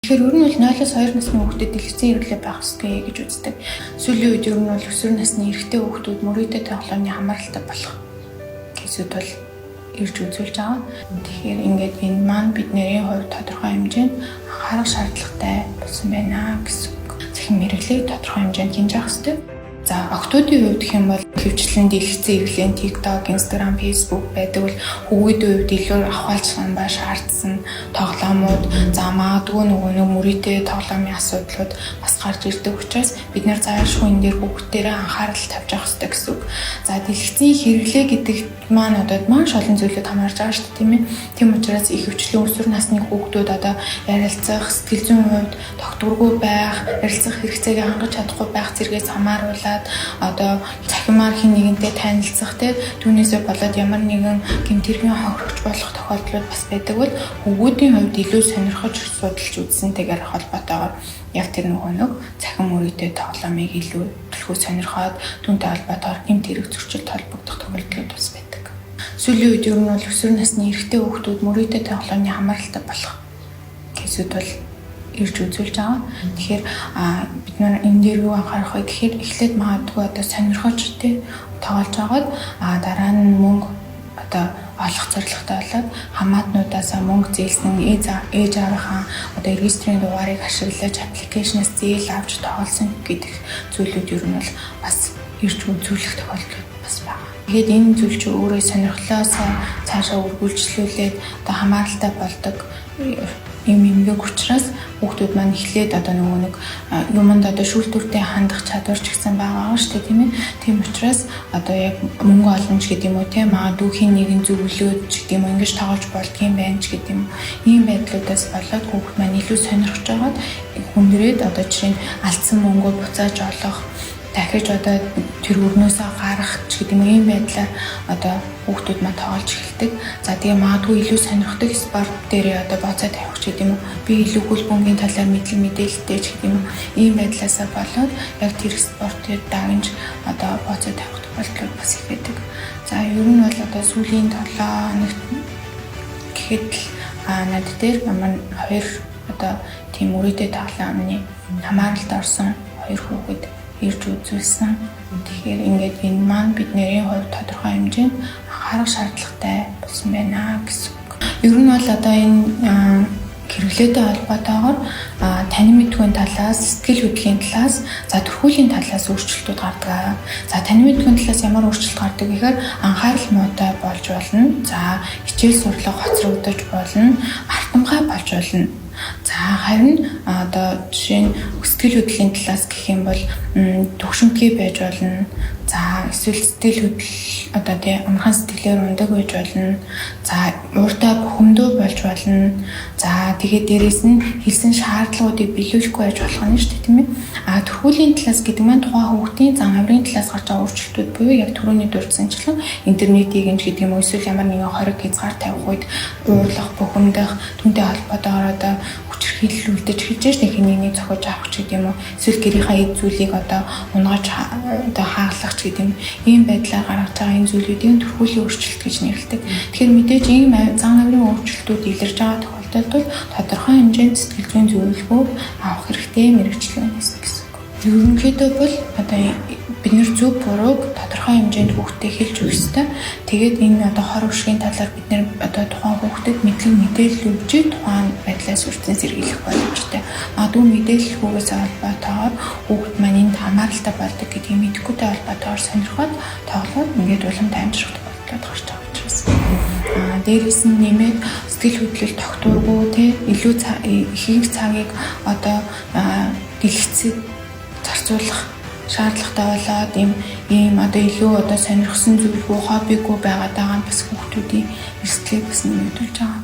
Тэгэхээр ер нь бол 0-2 насны хүүхдэд дэлгэцийн хэрэглээ байх ёстой гэж үздэг. Сүүлийн үед ер нь бол өсвөр насны эрэгтэй хүүхдүүд мөрөөдөө тоглоомны хамааралтай болох гэсүүд бол ирж үзүүлж байгаа. Тэгэхээр ингээд энэ маань бидний хувьд тодорхой хэмжээнд анхаарах шаардлагатай болсон байна гэсэн үг. Захин мэрэгчлийг тодорхой хэмжээнд хинжих хэрэгтэй. За охтуудын хувьд гэх юм бол хөвчлэн дэлгэцэн хэрэглэн TikTok, Instagram, Facebook байдаг бол хүүхдийн хувьд илүү ахвалжсан ба шаардсан тоглоомууд за магадгүй нөгөө мөрөдөө тоглоомын асуудлууд бас гарч ирдэг учраас бид нэр заашгүй энэ дээр хүүхдүүдээ анхаарал тавьж авах хэрэгтэй гэсэн үг. За дэлгэцэн хэрэглээ гэдэг маань одоо маш олон зүйлүүд хамаарж байгаа шүү дээ тийм ээ. Тийм учраас их хөвчлэн өсвөр насны хүүхдүүд одоо ярилцах, сэтгэл зүйн хувьд тогтворгүй байх, ярилцах хэрэгцээг хангаж чадахгүй байх зэрэгээс хамааруулаад одоо цахимаар хин нэгэнтэй танилцах түүнээсээ болоод ямар нэгэн гэмтэргийн хохирогч болох тохиолдлууд бас байдаг бол хүүхдийн хувьд илүү сонирхож судалж үзсэнтэйгээр холбоотойгоор яг тэр нэг цахим мөрөдөө тоглоомыг илүү төлхөө сонирхоод түүнтэй холбоотойгоор гэмт хэрэг зөрчилд холбогдох тохиолдлууд бас байдаг. Сүүлийн үед ер нь бол өсвөр насны эрэгтэй хүүхдүүд мөрөдөө тоглоомны хамааралтай болох гэсүүд бол ирж үзүүлж байгаа. Тэгэхээр бид нар энэ дээр юу анхаарах вэ гэхээр эхлээд магадгүй одоо сонирхож тоглож байгаад дараа нь мөнгө одоо олох зорилготой болоод хамаатнуудаас мөнгө зээлсэн ээж аваахаа одоо регистрийн дугаарыг ашиглаж аппликейшнээс зээл авч тоглосон гэдэг зүйлүүд ер нь бол бас ирж үзүүлэх тохиолдол бас байна. Тэгээд энэ зүйл чинь өөрөө сонирхлоос цаашаа үргэлжлүүлээд одоо хамааралтай болдог эмгэг учраас хүүхдүүд маань эхлээд одоо нэг юмд одоо шүүлтүртэй хандах чадвар ч гэсэн байгаа шүү дээ тийм ээ. Тийм учраас одоо яг мөнгө оломж гэдэг юм уу тийм магадгүй хин нэгэн зөвлөөд ч гэдэг юм ингэж тоглож болдгийм байх ч гэдэг юм. Ийм байдлуудаас болоод хүүхд маань илүү сонирхож байгаад хүндрээд одоо жишээ нь алдсан мөнгөө буцааж олох дахиж одоо тэр өрнөөсөө гарах ч гэдэг юм ийм байдлаар одоо хүүхдүүд маань тоглож эхэлдэг. За тэгээ магадгүй илүү сонирхдаг спорт дээр одоо боцоо тавих ч гэдэг юм уу. Би илүү хөл бөмбөгийн талаар мэдээлэлтэй ч гэдэг юм уу. Ийм байдлаасаа болоод яг тэр спортыг дагнж одоо боцоо тавих тохиолдол бас их байдаг. За ер нь бол одоо сүүлийн 7 хоногт гэхэд над дээр манай хоёр одоо тийм мөрөдөө тоглоомны хамааралд орсон хоёр хүүхэд ирж үзүүлсэн. Тэгэхээр ингээд энэ маань бидний хувьд тодорхой хэмжээнд анхаарах шаардлагатай болсон байна гэсэн үг. Ер нь бол одоо энэ хэрэглээтэй холбоотойгоор танин мэдгүй талаас, сэтгэл хөдлөлийн талаас, за төрхүүлийн талаас өөрчлөлтүүд гардаг. За танин мэдгүй талаас ямар өөрчлөлт гардаг гэхээр анхаарал муутай болж болно. За хичээл сурлага хоцрогдож болно. Мартамгай болж болно. За харин одоо жишээ нь сэтгэл хөдлөлийн талаас гэх юм бол төгшөмтгий байж болно. За эсвэл сэтгэл хөдлөл одоо тийм амархан сэтгэлээр ундаг байж болно. За ууртай бухимдуу болж болно. За тэгээд дээрэс нь хэлсэн шаардлагуудыг биелүүлэхгүй байж болох нь шүү дээ тийм ээ. Төрхүүлийн талаас гэдэг маань тухайн хүүхдийн зан авирын талаас гарч байгаа өөрчлөлтүүд буюу яг түрүүний дурдсанчлан интернетийг энэ гэдэг юм уу эсвэл ямар нэгэн хориг хязгаар тавих үед уурлах, бухимдах, түүнтэй холбоотойгоор одоо хүчирхийлүүлдэж хэлж штэ хинийний зохиож авах ч гэдэг юм уу эсвэл гэрийнхаа эд зүйлийг одоо унгаж одоо хааглах ч гэдэг юм ийм байдлаар гаргаж байгаа энэ зүйлүүдийн төрхүүлийн өөрчлөлт гэж нэрлэдэг. Тэгэхээр мэдээж ийм зан авирын өөрчлөлтүүд илэрж байгаа тохиолдолд бол тодорхой хэмжээнд сэтгэл зүйн зөвлөгөө авах хэрэгтэй мэрэгчлэн гэсэн үг. Ерөнхийдөө бол одоо бид нэр зөв бурууг тодорхой хэмжээнд хүүхдэд хэлж өгөх ёстой. Тэгээд энэ одоо хор уршигын талаар бид нэр одоо тухайн хүүхдэд мэдээлэл өгч тухайн байдлаас үрдэн сэргийлэх боломжтой. Магадгүй мэдээлэл өгөхөөс холбоотойгоор хүүхд маань энд хамааралтай болдог гэдгийг мэдэхгүйтэй холбоотойгоор сонирхоод тоглоод ингээд уламд амжирах тохиолдол гарч байгаа учраас. Дээрээс нь нэмээд сэтгэл хөдлөл тогтворгүй илүү ихэнх цагийг одоо дэлгэцэд зарцуулах шаардлагатай болоод ийм одоо илүү одоо сонирхсан зүйлгүй хоббигүй байгаад байгаа нь бас хүүхдүүдийн эрсдлийг бас нэмэгдүүлж байгаа.